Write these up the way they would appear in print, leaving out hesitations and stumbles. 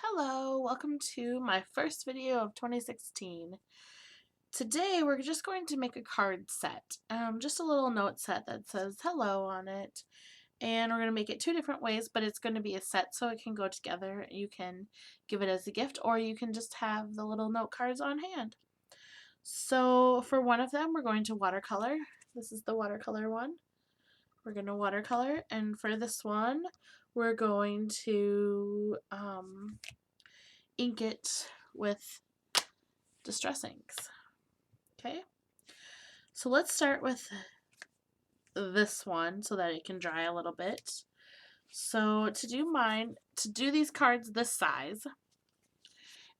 Hello, welcome to my first video of 2016. Today we're just going to make a card set, just a little note set that says hello on it. And we're going to make it two different ways, but it's going to be a set so it can go together. You can give it as a gift or you can just have the little note cards on hand. So for one of them we're going to watercolor. This is the watercolor one. We're going to watercolor, and for this one we're going to ink it with Distress inks. Okay, so let's start with this one so that it can dry a little bit. So to do these cards this size,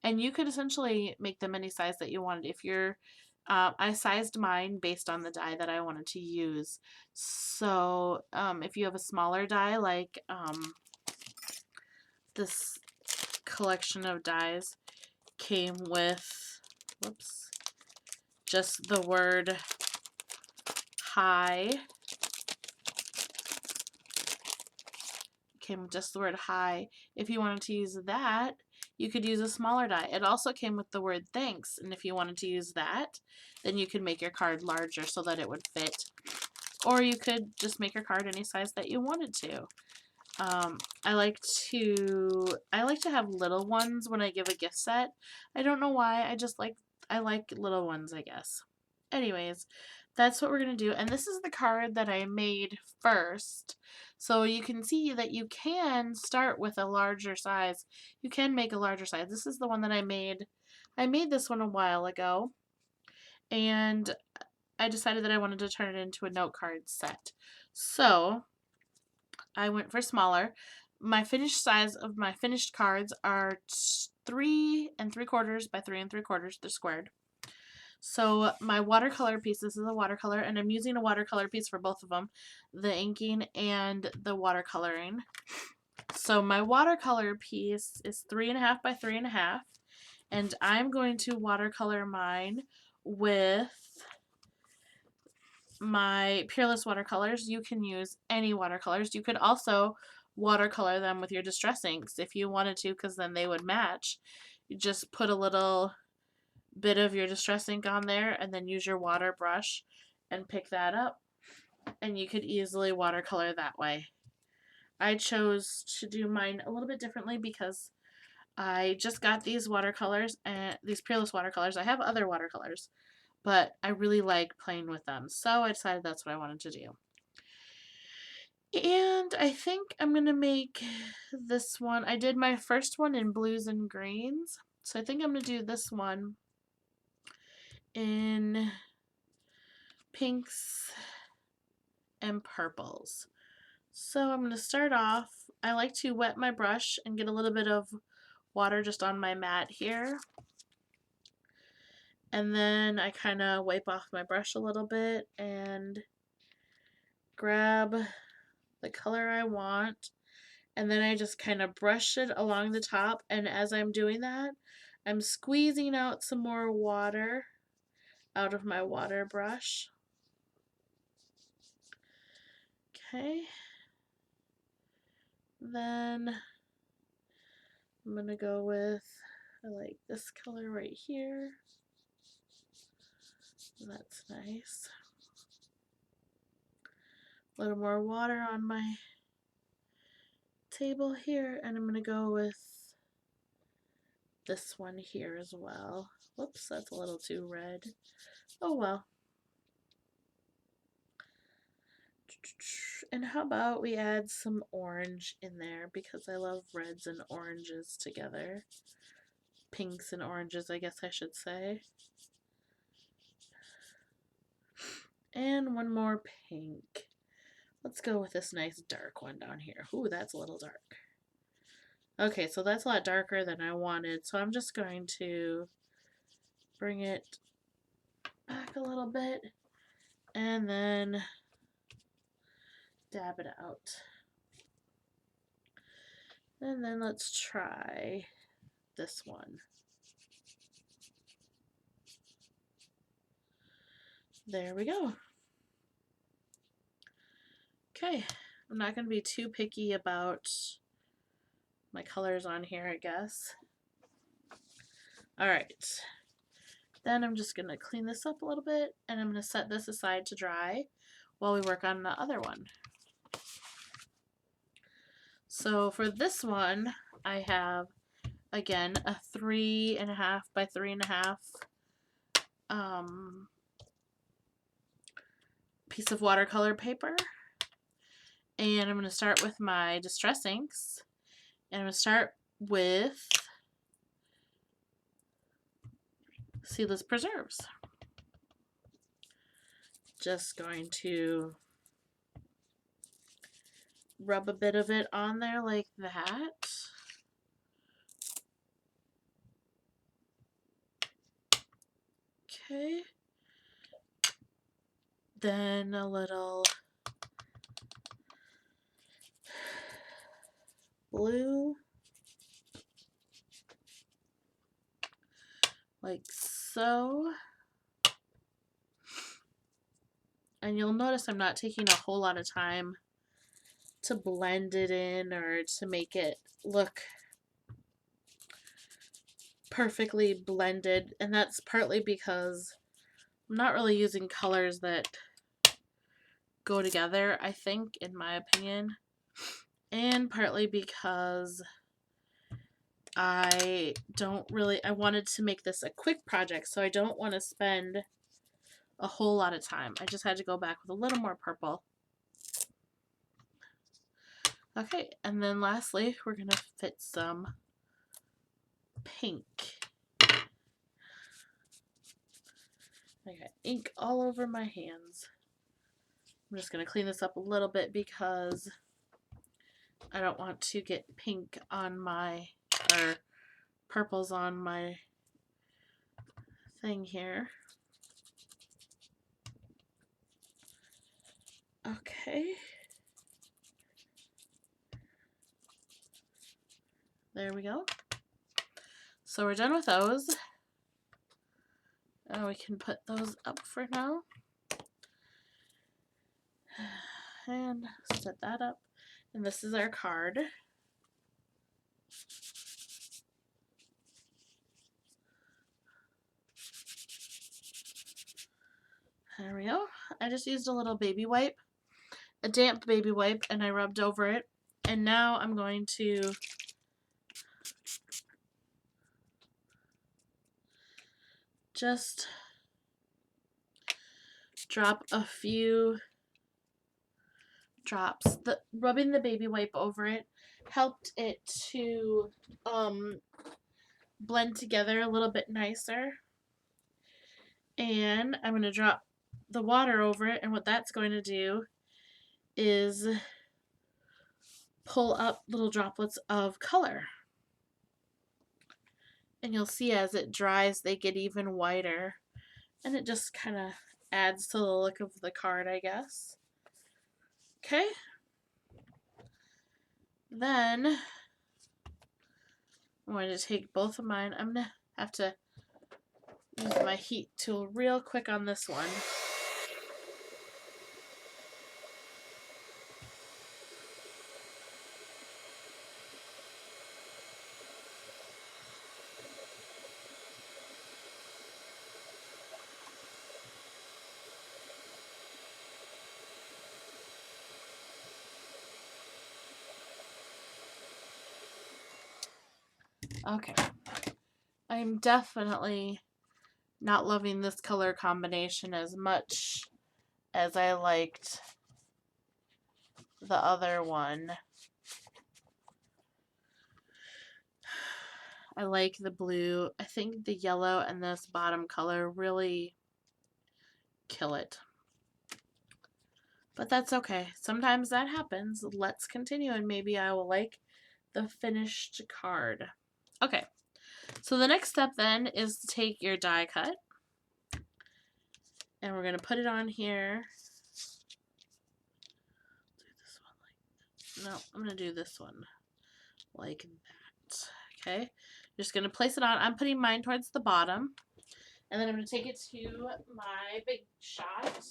and you could essentially make them any size that you wanted. If you're, I sized mine based on the die that I wanted to use. So if you have a smaller die, like this collection of dies came with, whoops, just the word hi. Came with just the word hi. If you wanted to use that, you could use a smaller die. It also came with the word thanks, and if you wanted to use that, then you could make your card larger so that it would fit. Or you could just make your card any size that you wanted to. I like to have little ones when I give a gift set. I don't know why. I like little ones, I guess. Anyways, that's what we're going to do. And this is the card that I made first. So you can see that you can start with a larger size. You can make a larger size. This is the one that I made. I made this one a while ago. And I decided that I wanted to turn it into a note card set. So I went for smaller. My finished size of my finished cards are 3 3/4 by 3 3/4. They're squared. So my watercolor piece, this is a watercolor, and I'm using a watercolor piece for both of them, the inking and the watercoloring. So my watercolor piece is 3.5 by 3.5, and I'm going to watercolor mine with my Peerless watercolors. You can use any watercolors. You could also watercolor them with your Distress inks if you wanted to, because then they would match. You just put a little bit of your Distress ink on there and then use your water brush and pick that up, and you could easily watercolor that way. I chose to do mine a little bit differently because I just got these watercolors and these Peerless watercolors. I have other watercolors, but I really like playing with them, so I decided that's what I wanted to do. And I think I'm going to make this one. I did my first one in blues and greens, so I think I'm going to do this one in pinks and purples. So I'm going to start off. I like to wet my brush and get a little bit of water just on my mat here. And then I kind of wipe off my brush a little bit and grab the color I want. And then I just kind of brush it along the top. And as I'm doing that, I'm squeezing out some more water out of my water brush. Okay. Then I'm going to go with, I like this color right here. That's nice. A little more water on my table here, and I'm going to go with this one here as well. Whoops, that's a little too red. Oh well. And how about we add some orange in there, because I love reds and oranges together. Pinks and oranges, I guess I should say. And one more pink. Let's go with this nice dark one down here. Ooh, that's a little dark. Okay, so that's a lot darker than I wanted, so I'm just going to bring it back a little bit and then dab it out. And then let's try this one. There we go. Okay, I'm not going to be too picky about my colors on here, I guess. All right. Then I'm just going to clean this up a little bit, and I'm going to set this aside to dry while we work on the other one. So for this one, I have, again, a 3.5 by 3.5 piece of watercolor paper. And I'm going to start with my Distress inks. And I'm going to start with Seedless Preserves. Just going to rub a bit of it on there like that. Okay. Then a little blue, like so. And you'll notice I'm not taking a whole lot of time to blend it in or to make it look perfectly blended, and that's partly because I'm not really using colors that go together, I think, in my opinion, and partly because I wanted to make this a quick project, so I don't want to spend a whole lot of time. I just had to go back with a little more purple. Okay, and then lastly, we're going to fit some pink. I got ink all over my hands. I'm just going to clean this up a little bit because I don't want to get pink on my, or purples on my thing here. Okay. There we go. So we're done with those. We can put those up for now. And set that up. And this is our card. There we go. I just used a little baby wipe, a damp baby wipe, and I rubbed over it. And now I'm going to just drop a few drops. Rubbing the baby wipe over it helped it to blend together a little bit nicer. And I'm going to drop the water over it, and what that's going to do is pull up little droplets of color. And you'll see as it dries, they get even whiter. And it just kind of adds to the look of the card, I guess. Okay. Then I'm going to take both of mine. I'm going to have to use my heat tool real quick on this one. Okay, I'm definitely not loving this color combination as much as I liked the other one. I like the blue. I think the yellow and this bottom color really kill it. But that's okay. Sometimes that happens. Let's continue and maybe I will like the finished card. Okay, so the next step then is to take your die cut and we're going to put it on here. Do this one like, no, I'm going to do this one like that. Okay, just going to place it on. I'm putting mine towards the bottom, and then I'm going to take it to my Big Shot.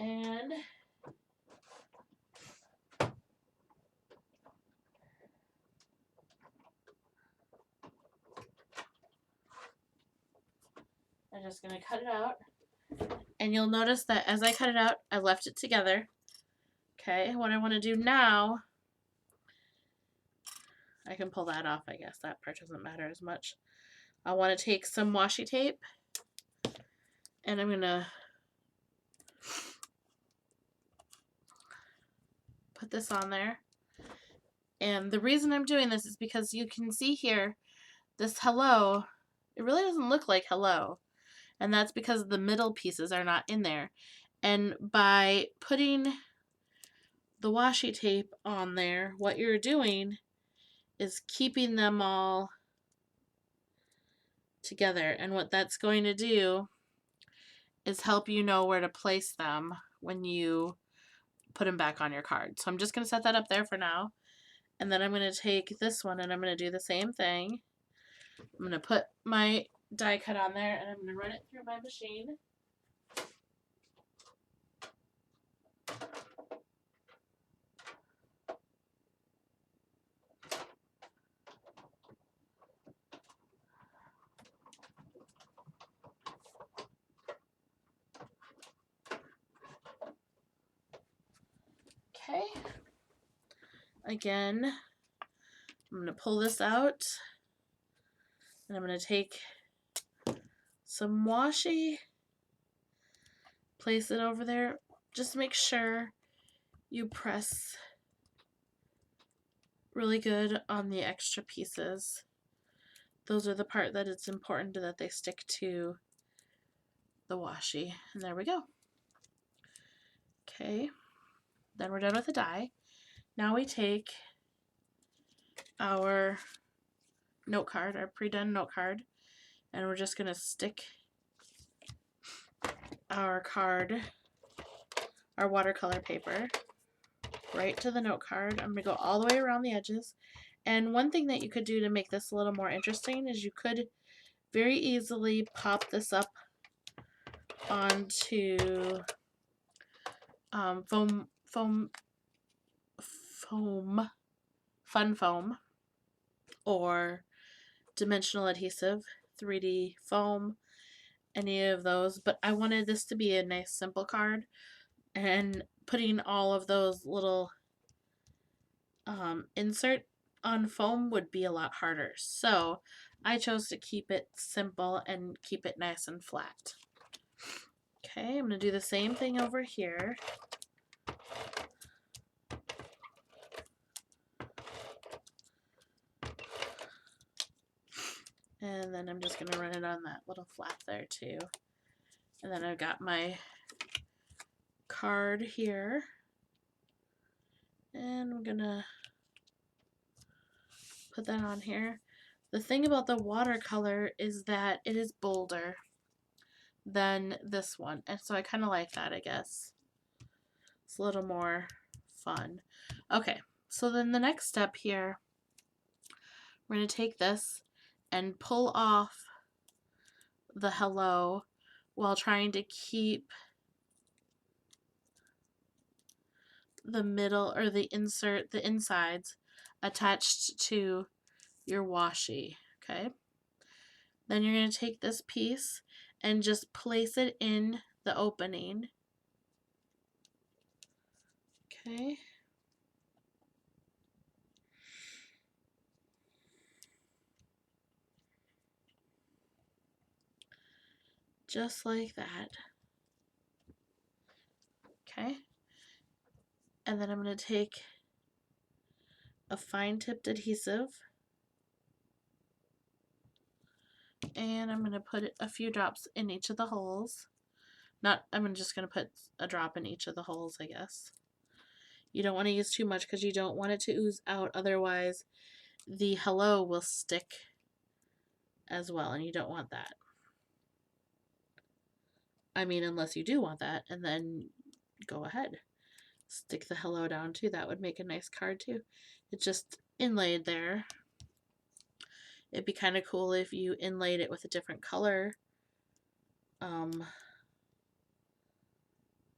And I'm just going to cut it out. And you'll notice that as I cut it out, I left it together. Okay, what I want to do now, I can pull that off, I guess. That part doesn't matter as much. I want to take some washi tape, and I'm going to put this on there. And the reason I'm doing this is because you can see here, this hello, it really doesn't look like hello. And that's because the middle pieces are not in there. And by putting the washi tape on there, what you're doing is keeping them all together. And what that's going to do is help you know where to place them when you put them back on your card. So I'm just going to set that up there for now. And then I'm going to take this one and I'm going to do the same thing. I'm going to put my die cut on there and I'm going to run it through my machine. Okay. Again, I'm going to pull this out and I'm going to take some washi, place it over there. Just make sure you press really good on the extra pieces. Those are the part that it's important that they stick to the washi. And there we go. Okay, then we're done with the die. Now we take our note card, our pre-done note card, and we're just going to stick our card, our watercolor paper, right to the note card. I'm going to go all the way around the edges. And one thing that you could do to make this a little more interesting is you could very easily pop this up onto fun foam, or dimensional adhesive, 3D foam, any of those. But I wanted this to be a nice simple card, and putting all of those little insert on foam would be a lot harder. So I chose to keep it simple and keep it nice and flat. Okay, I'm going to do the same thing over here. And then I'm just going to run it on that little flap there too. And then I've got my card here. And I'm going to put that on here. The thing about the watercolor is that it is bolder than this one. And so I kind of like that, I guess. It's a little more fun. Okay, so then the next step here, we're going to take this and pull off the hello while trying to keep the middle, or the insides attached to your washi. Okay, then you're going to take this piece and just place it in the opening. Okay, just like that. Okay, and then I'm going to take a fine tipped adhesive and I'm going to put a few drops in each of the holes. I'm just going to put a drop in each of the holes, I guess. You don't want to use too much because you don't want it to ooze out, otherwise the hello will stick as well, and you don't want that. I mean, unless you do want that, and then go ahead. Stick the hello down too. That would make a nice card too. It's just inlaid there. It'd be kind of cool if you inlaid it with a different color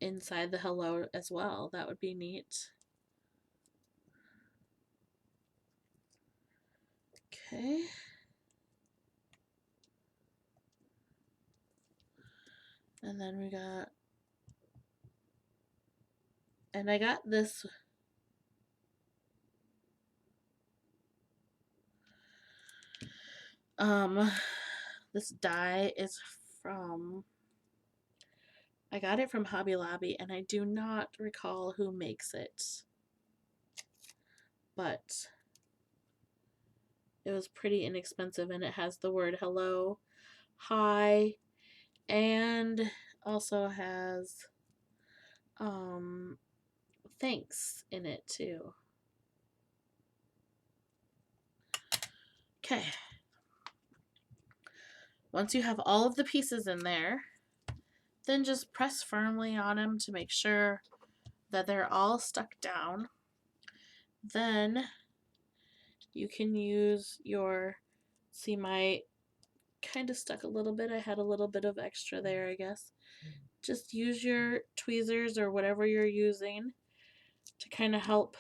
inside the hello as well. That would be neat. Okay. And then we got, and I got this this die is from, I got it from Hobby Lobby, and I do not recall who makes it, but it was pretty inexpensive, and it has the word hello, hi, and also has thanks in it too. Okay. Once you have all of the pieces in there, then just press firmly on them to make sure that they're all stuck down. Then you can use your, see, my kind of stuck a little bit. I had a little bit of extra there, I guess. Just use your tweezers or whatever you're using to kind of help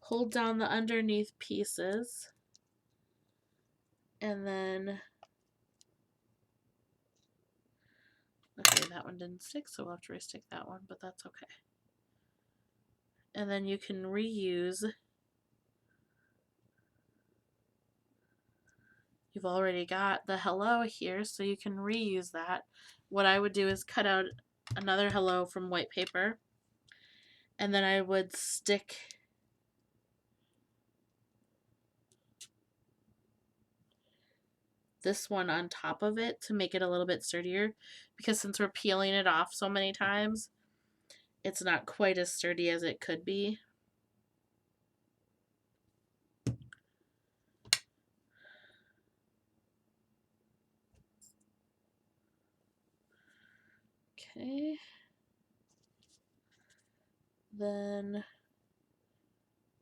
hold down the underneath pieces. And then, okay, that one didn't stick, so we'll have to restick that one, but that's okay. And then you can reuse. You've already got the hello here, so you can reuse that. What I would do is cut out another hello from white paper, and then I would stick this one on top of it to make it a little bit sturdier, because since we're peeling it off so many times, it's not quite as sturdy as it could be. Okay. Then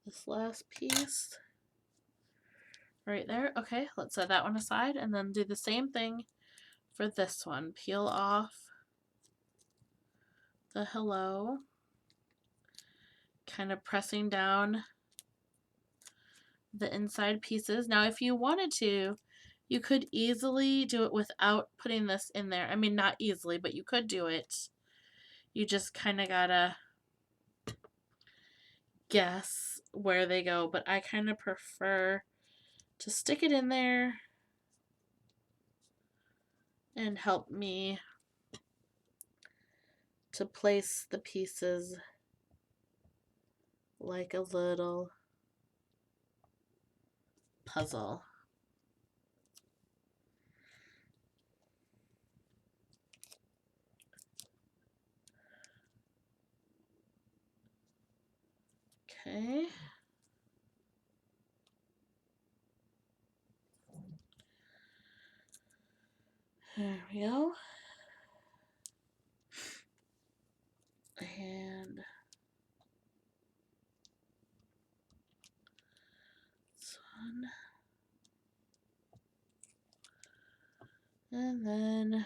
this last piece right there. Okay, let's set that one aside and then do the same thing for this one. Peel off the hello, kind of pressing down the inside pieces. Now, if you wanted to, you could easily do it without putting this in there. I mean, not easily, but you could do it. You just kind of gotta guess where they go, but I kind of prefer to stick it in there and help me to place the pieces like a little puzzle. Okay. There we go. And this one. And then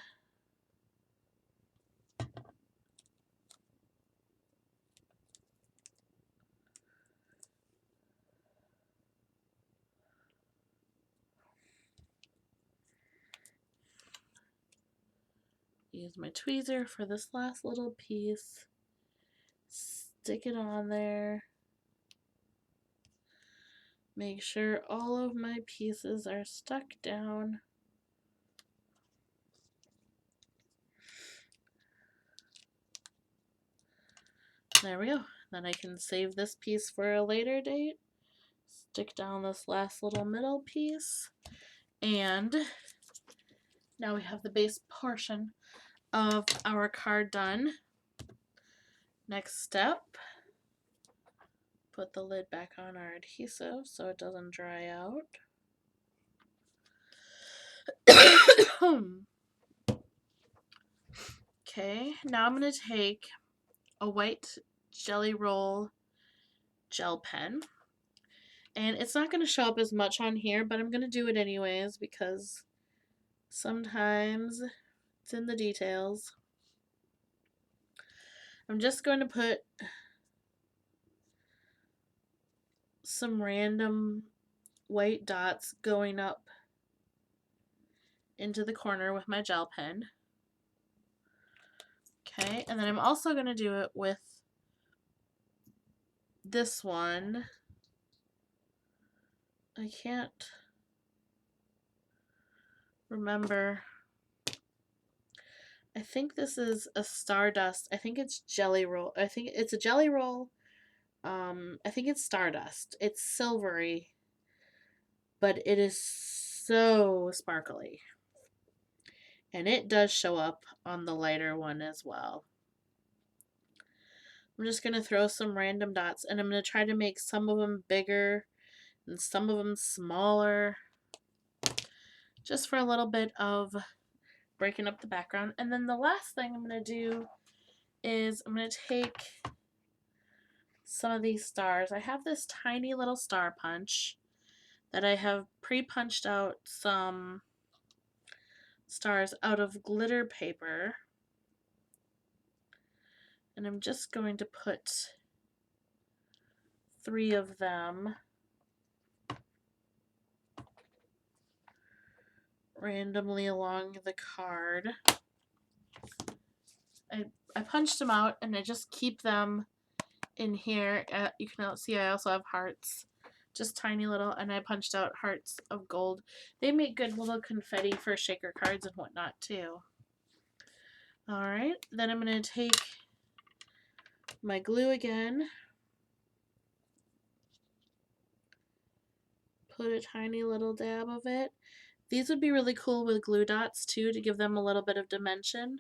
use my tweezer for this last little piece. Stick it on there. Make sure all of my pieces are stuck down. There we go. Then I can save this piece for a later date. Stick down this last little middle piece. And now we have the base portion of our card done. Next step, put the lid back on our adhesive so it doesn't dry out. Okay, now I'm going to take a white Jelly Roll gel pen. And it's not going to show up as much on here, but I'm going to do it anyways because sometimes it's in the details. I'm just going to put some random white dots going up into the corner with my gel pen. Okay, and then I'm also going to do it with this one. I can't remember. I think this is a Stardust. I think it's Jelly Roll. I think it's a Jelly Roll. I think it's Stardust. It's silvery, but it is so sparkly. And it does show up on the lighter one as well. I'm just going to throw some random dots, and I'm going to try to make some of them bigger and some of them smaller, just for a little bit of breaking up the background. And then the last thing I'm going to do is I'm going to take some of these stars. I have this tiny little star punch that I have pre-punched out some stars out of glitter paper. And I'm just going to put 3 of them randomly along the card. I punched them out, and I just keep them in here. You can see I also have hearts, just tiny little, and I punched out hearts of gold. They make good little confetti for shaker cards and whatnot too. Alright, then I'm going to take my glue again, put a tiny little dab of it. These would be really cool with glue dots too, to give them a little bit of dimension,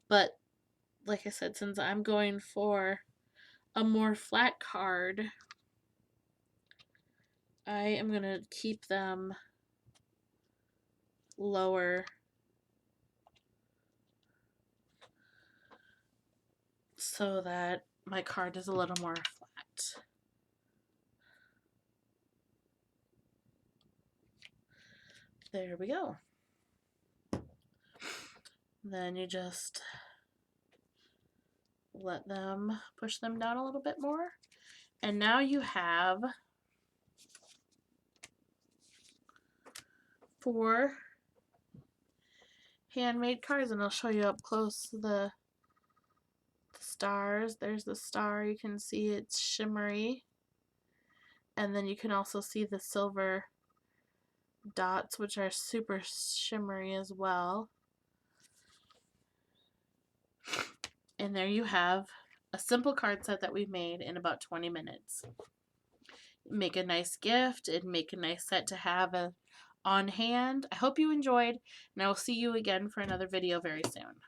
but like I said, since I'm going for a more flat card, I am going to keep them lower so that my card is a little more flat. There we go. Then you just let them, push them down a little bit more. And now you have 4 handmade cards, and I'll show you up close the stars. There's the star. You can see it's shimmery. And then you can also see the silver dots, which are super shimmery as well. And there you have a simple card set that we made in about 20 minutes. Make a nice gift and make a nice set to have on hand. I hope you enjoyed, and I will see you again for another video very soon.